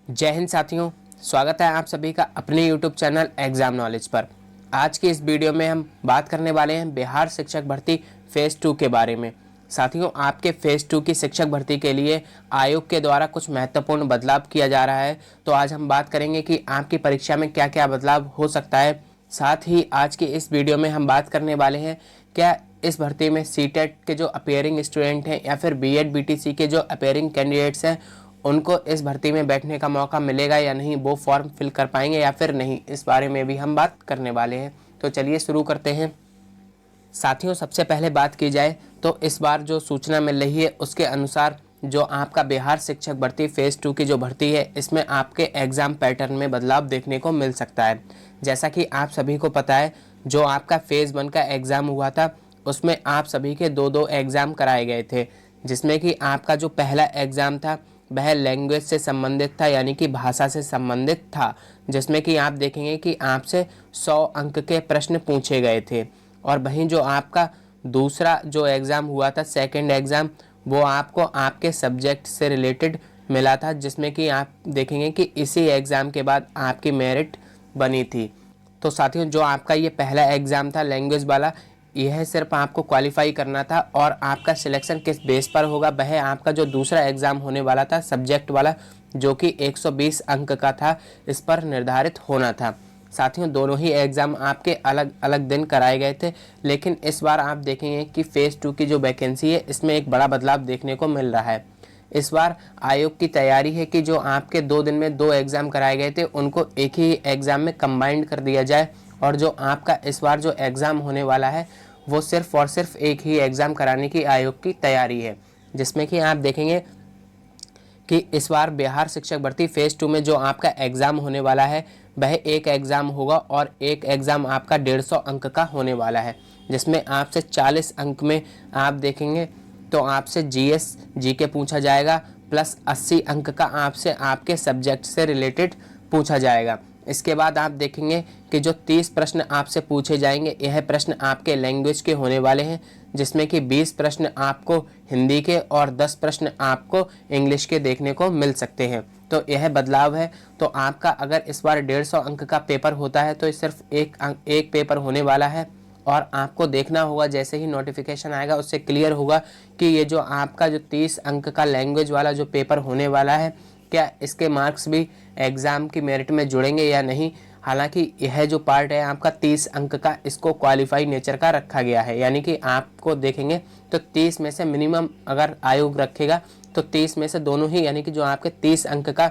जय हिंद साथियों, स्वागत है आप सभी का अपने YouTube चैनल एग्ज़ाम नॉलेज पर। आज की इस वीडियो में हम बात करने वाले हैं बिहार शिक्षक भर्ती फेज़ 2 के बारे में। साथियों, आपके फेज़ 2 की शिक्षक भर्ती के लिए आयोग के द्वारा कुछ महत्वपूर्ण बदलाव किया जा रहा है। तो आज हम बात करेंगे कि आपकी परीक्षा में क्या क्या बदलाव हो सकता है। साथ ही आज की इस वीडियो में हम बात करने वाले हैं क्या इस भर्ती में सीटेट के जो अपेयरिंग स्टूडेंट हैं या फिर बीएड बीटीसी के जो अपेयरिंग कैंडिडेट्स हैं उनको इस भर्ती में बैठने का मौका मिलेगा या नहीं, वो फॉर्म फिल कर पाएंगे या फिर नहीं, इस बारे में भी हम बात करने वाले हैं। तो चलिए शुरू करते हैं। साथियों, सबसे पहले बात की जाए तो इस बार जो सूचना मिल रही है उसके अनुसार जो आपका बिहार शिक्षक भर्ती फेज़ 2 की जो भर्ती है इसमें आपके एग्ज़ाम पैटर्न में बदलाव देखने को मिल सकता है। जैसा कि आप सभी को पता है, जो आपका फेज़ 1 का एग्ज़ाम हुआ था उसमें आप सभी के दो दो एग्ज़ाम कराए गए थे, जिसमें कि आपका जो पहला एग्ज़ाम था वह लैंग्वेज से संबंधित था, यानी कि भाषा से संबंधित था, जिसमें कि आप देखेंगे कि आपसे 100 अंक के प्रश्न पूछे गए थे। और वहीं जो आपका दूसरा जो एग्ज़ाम हुआ था, सेकंड एग्ज़ाम, वो आपको आपके सब्जेक्ट से रिलेटेड मिला था, जिसमें कि आप देखेंगे कि इसी एग्ज़ाम के बाद आपकी मेरिट बनी थी। तो साथियों, जो आपका ये पहला एग्ज़ाम था लैंग्वेज वाला, यह सिर्फ आपको क्वालिफाई करना था और आपका सिलेक्शन किस बेस पर होगा वह आपका जो दूसरा एग्ज़ाम होने वाला था सब्जेक्ट वाला, जो कि 120 अंक का था, इस पर निर्धारित होना था। साथियों, दोनों ही एग्ज़ाम आपके अलग अलग दिन कराए गए थे, लेकिन इस बार आप देखेंगे कि फेज़ 2 की जो वैकेंसी है इसमें एक बड़ा बदलाव देखने को मिल रहा है। इस बार आयोग की तैयारी है कि जो आपके 2 दिन में 2 एग्ज़ाम कराए गए थे उनको एक ही एग्ज़ाम में कंबाइंड कर दिया जाए, और जो आपका इस बार जो एग्ज़ाम होने वाला है वो सिर्फ और सिर्फ एक ही एग्ज़ाम कराने की आयोग की तैयारी है, जिसमें कि आप देखेंगे कि इस बार बिहार शिक्षक भर्ती फेज़ 2 में जो आपका एग्ज़ाम होने वाला है वह एक एग्ज़ाम होगा और एक एग्ज़ाम आपका 150 अंक का होने वाला है, जिसमें आपसे 40 अंक में आप देखेंगे तो आपसे जीएस जीके पूछा जाएगा, प्लस 80 अंक का आपसे आपके सब्जेक्ट से रिलेटेड पूछा जाएगा। इसके बाद आप देखेंगे कि जो 30 प्रश्न आपसे पूछे जाएंगे यह प्रश्न आपके लैंग्वेज के होने वाले हैं, जिसमें कि 20 प्रश्न आपको हिंदी के और 10 प्रश्न आपको इंग्लिश के देखने को मिल सकते हैं। तो यह बदलाव है। तो आपका अगर इस बार 150 अंक का पेपर होता है तो सिर्फ एक पेपर होने वाला है, और आपको देखना होगा जैसे ही नोटिफिकेशन आएगा उससे क्लियर होगा कि ये जो आपका जो 30 अंक का लैंग्वेज वाला जो पेपर होने वाला है, क्या इसके मार्क्स भी एग्ज़ाम की मेरिट में जुड़ेंगे या नहीं। हालांकि यह जो पार्ट है आपका 30 अंक का, इसको क्वालिफाई नेचर का रखा गया है, यानी कि आपको देखेंगे तो 30 में से मिनिमम अगर आयोग रखेगा तो 30 में से दोनों ही, यानी कि जो आपके 30 अंक का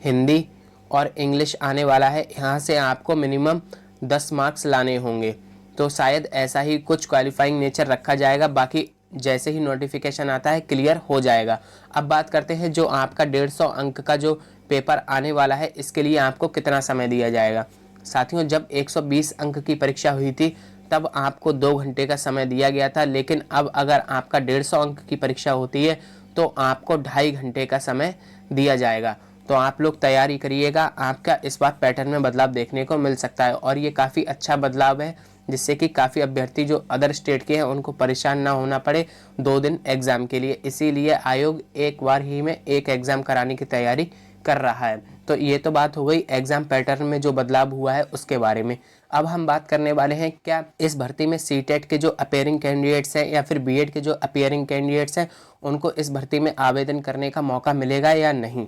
हिंदी और इंग्लिश आने वाला है, यहाँ से आपको मिनिमम 10 मार्क्स लाने होंगे। तो शायद ऐसा ही कुछ क्वालिफाइंग नेचर रखा जाएगा, बाकी जैसे ही नोटिफिकेशन आता है क्लियर हो जाएगा। अब बात करते हैं जो आपका 150 अंक का जो पेपर आने वाला है इसके लिए आपको कितना समय दिया जाएगा। साथियों, जब 120 अंक की परीक्षा हुई थी तब आपको 2 घंटे का समय दिया गया था, लेकिन अब अगर आपका 150 अंक की परीक्षा होती है तो आपको 2.5 घंटे का समय दिया जाएगा। तो आप लोग तैयारी करिएगा, आपका इस बार पैटर्न में बदलाव देखने को मिल सकता है, और ये काफ़ी अच्छा बदलाव है, जिससे कि काफ़ी अभ्यर्थी जो अदर स्टेट के हैं उनको परेशान ना होना पड़े 2 दिन एग्ज़ाम के लिए। इसीलिए आयोग एक बार ही में एक एग्ज़ाम कराने की तैयारी कर रहा है। तो ये तो बात हो गई एग्ज़ाम पैटर्न में जो बदलाव हुआ है उसके बारे में। अब हम बात करने वाले हैं क्या इस भर्ती में सीटेट के जो अपेयरिंग कैंडिडेट्स हैं या फिर बीएड के जो अपेयरिंग कैंडिडेट्स हैं उनको इस भर्ती में आवेदन करने का मौका मिलेगा या नहीं।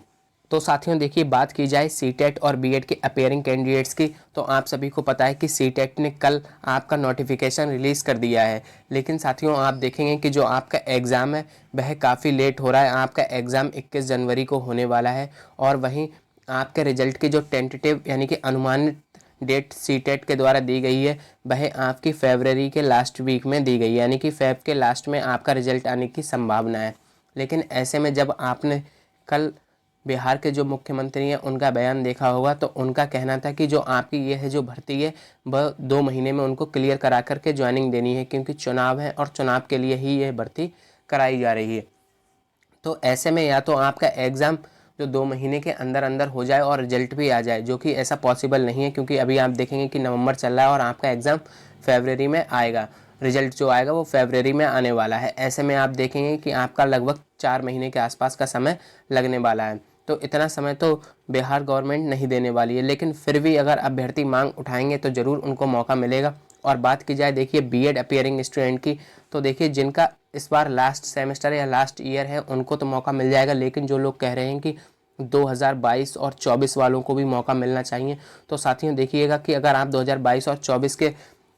तो साथियों देखिए, बात की जाए सीटेट और बीएड के अपेयरिंग कैंडिडेट्स की, तो आप सभी को पता है कि सीटेट ने कल आपका नोटिफिकेशन रिलीज़ कर दिया है। लेकिन साथियों, आप देखेंगे कि जो आपका एग्ज़ाम है वह काफ़ी लेट हो रहा है। आपका एग्ज़ाम 21 जनवरी को होने वाला है, और वहीं आपके रिजल्ट की जो टेंटेटिव यानी कि अनुमानित डेट सीटेट के द्वारा दी गई है वह आपकी फरवरी के लास्ट वीक में दी गई, यानी कि फेब के लास्ट में आपका रिजल्ट आने की संभावना है। लेकिन ऐसे में जब आपने कल बिहार के जो मुख्यमंत्री हैं उनका बयान देखा होगा तो उनका कहना था कि जो आपकी ये है जो भर्ती है वह 2 महीने में उनको क्लियर करा करके ज्वाइनिंग देनी है, क्योंकि चुनाव है और चुनाव के लिए ही यह भर्ती कराई जा रही है। तो ऐसे में या तो आपका एग्ज़ाम जो 2 महीने के अंदर अंदर हो जाए और रिजल्ट भी आ जाए, जो कि ऐसा पॉसिबल नहीं है, क्योंकि अभी आप देखेंगे कि नवंबर चल रहा है और आपका एग्ज़ाम फरवरी में आएगा। रिजल्ट जो आएगा वो फरवरी में आने वाला है। ऐसे में आप देखेंगे कि आपका लगभग 4 महीने के आसपास का समय लगने वाला है। तो इतना समय तो बिहार गवर्नमेंट नहीं देने वाली है, लेकिन फिर भी अगर अभ्यर्थी मांग उठाएंगे तो ज़रूर उनको मौका मिलेगा। और बात की जाए देखिए बीएड अपीयरिंग स्टूडेंट की, तो देखिए जिनका इस बार लास्ट सेमेस्टर या लास्ट ईयर है उनको तो मौका मिल जाएगा, लेकिन जो लोग कह रहे हैं कि 2022 और 24 वालों को भी मौका मिलना चाहिए, तो साथियों देखिएगा कि अगर आप 2022 और 24 के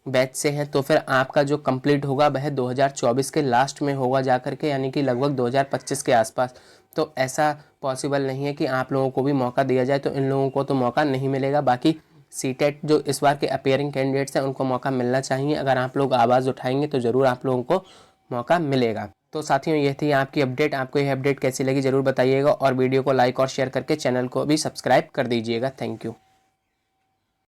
बैच से हैं तो फिर आपका जो कंप्लीट होगा वह 2024 के लास्ट में होगा जा करके, यानी कि लगभग 2025 के आसपास। तो ऐसा पॉसिबल नहीं है कि आप लोगों को भी मौका दिया जाए, तो इन लोगों को तो मौका नहीं मिलेगा। बाकी सीटेट जो इस बार के अपीयरिंग कैंडिडेट्स हैं उनको मौका मिलना चाहिए। अगर आप लोग आवाज़ उठाएंगे तो ज़रूर आप लोगों को मौका मिलेगा। तो साथियों ये थी आपकी अपडेट। आपको यह अपडेट कैसी लगी ज़रूर बताइएगा, और वीडियो को लाइक और शेयर करके चैनल को भी सब्सक्राइब कर दीजिएगा। Thank you.